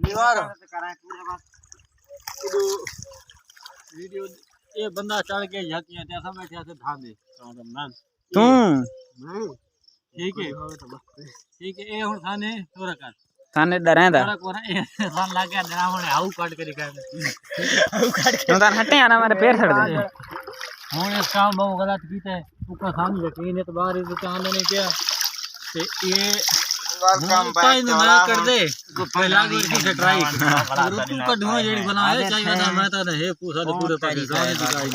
निवार video ये बंदा चढ़ के जाती है ऐसा बैठे ऐसे धाने तू ठीक है ये हुन थाने तोरा कर थाने डरेंदा तोरा कोरा ए सन लागे डरावणे आऊ काट करी काट तू तार हटे आना मेरे पैर छड़ दे हुन इस काम बहुत गलत कीता है ऊपर सामने यकीन है तो बाहर इस चांद ने किया ते ये काम भाई ना कर दे पहला को इसे ट्राई तू का ढूंढ जेडी बनाए चाहिए ना मैं तो हे पूछा तो पूरे पाकिस्तान ने दिखाई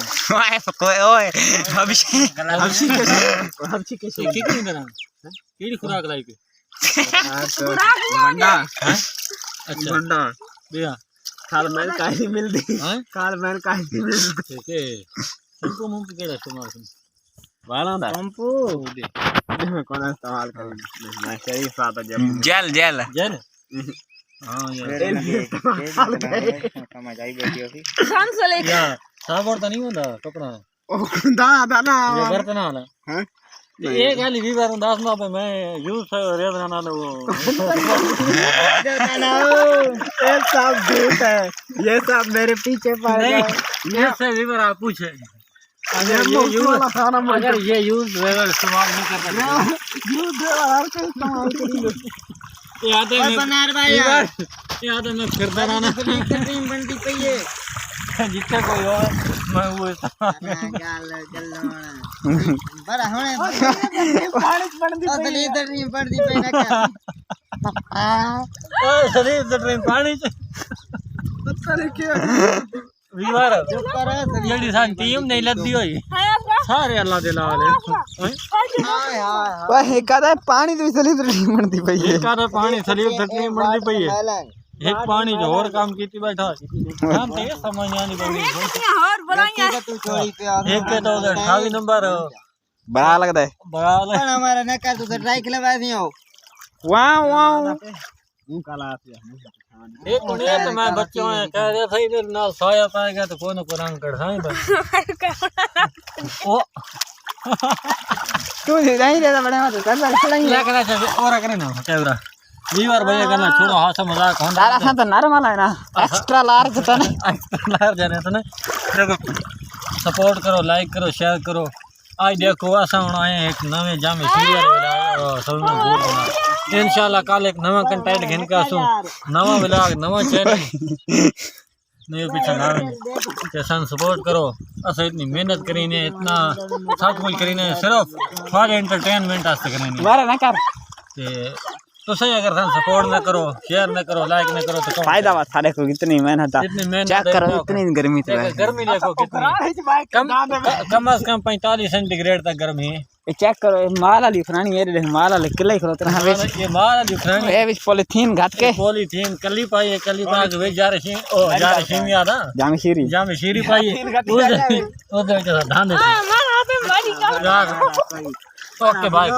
ओए ओए हबशी कैसे की की करा केड़ी खुराक लाई के मंडा अच्छा मंडा बिया काल मैंने काहे मिलदी हैं काल मैंने काहे मिलदी ठीक है तुमको मुंह के इस्तेमाल कर वाला दा पंपू दे कौन इस्तेमाल कर मैं सही साथ जेल जेल जेल हां यार कमा जाई बैठी होगी शान से लेके या साबुन तो नहीं होता कपड़ा ओ दा ना ये बर्तन वाला हैं ये खाली 2010 में पे मैं यूज रेदना ना वो ये सब झूठ है ये सब मेरे पीछे पड़ गए ये से विवर आप पूछे अगर ये यूज वेवर इस्तेमाल नहीं करता यूज वाला के इस्तेमाल करेंगे याद है बनार भाई याद है मैं फिरता रहना क्रीम बनती पई है जितना कोई और मैं वो गाल गल्लो बड़ा होने पानी बनती पई इधर नहीं बनती पई ना क्या ओए शरीर से ट्रेन पानी से पता नहीं क्या विवर जेडी सान टीम नहीं लद्दी होई सारे अल्लाह दे लाले वाह कदा पानी तो इसलिए टीम बनती पई है कदा पानी शरीर से टीम बनती पई है एक पानी जो और काम कीती बैठा काम ते समझ नहीं बनी और बनाइए तू चोरी पे एक के तो 28 नंबर बड़ा लगता है बड़ा हमारा न कर तू तो ट्राई खिलवा दियो वाह वाह मुंह काला आती है एक मिनट तो मैं बच्चों ने कह रहा था इधर ना सोया पाएगा तो कौन को रंग कर साई बस ओ तू नहीं देता बड़े मत कर खिलाएंगे क्या करना चाहिए और करे ना कैमरा वीवर भैया करना छोड़ो हाथ मजाक होता दादा सा तो नॉर्मल है ना एक्स्ट्रा लार्ज तो नहीं एक्स्ट्रा लार्ज जाने तो ना देखो सपोर्ट करो लाइक करो शेयर करो आज देखो ऐसा होना है एक नवे जामे सीरियल सब में बोल बना इंशाल्लाह कल एक नवा कंटेंट घेन के आसू नवा व्लॉग नवा चैनल नहीं पीछे ना ते सन सपोर्ट करो अस इतनी मेहनत करीने इतना सब कुछ करीने सिर्फ फॉर एंटरटेनमेंट आस्ते करीने मारा ना कर ते तो सही अगर सन सपोर्ट न करो शेयर न करो लाइक न करो तो फायदा बात सारे को कितनी मेहनत चेक करो इतनी गर्मी तो है गर्मी देखो कितनी कम से कम 45 सेंटीग्रेड तक गर्मी है चेक करो माल वाली फरानी ये माल वाले किले खरो तरह वे ये माल वाली फरानी ए विच पॉलीथीन घाट के पॉलीथीन कली पाई है कली पाग वे जा रही ओ जा रही याद है जामे शीरी पाई है उस धान दे हां मां पे मारी का ओके बाय।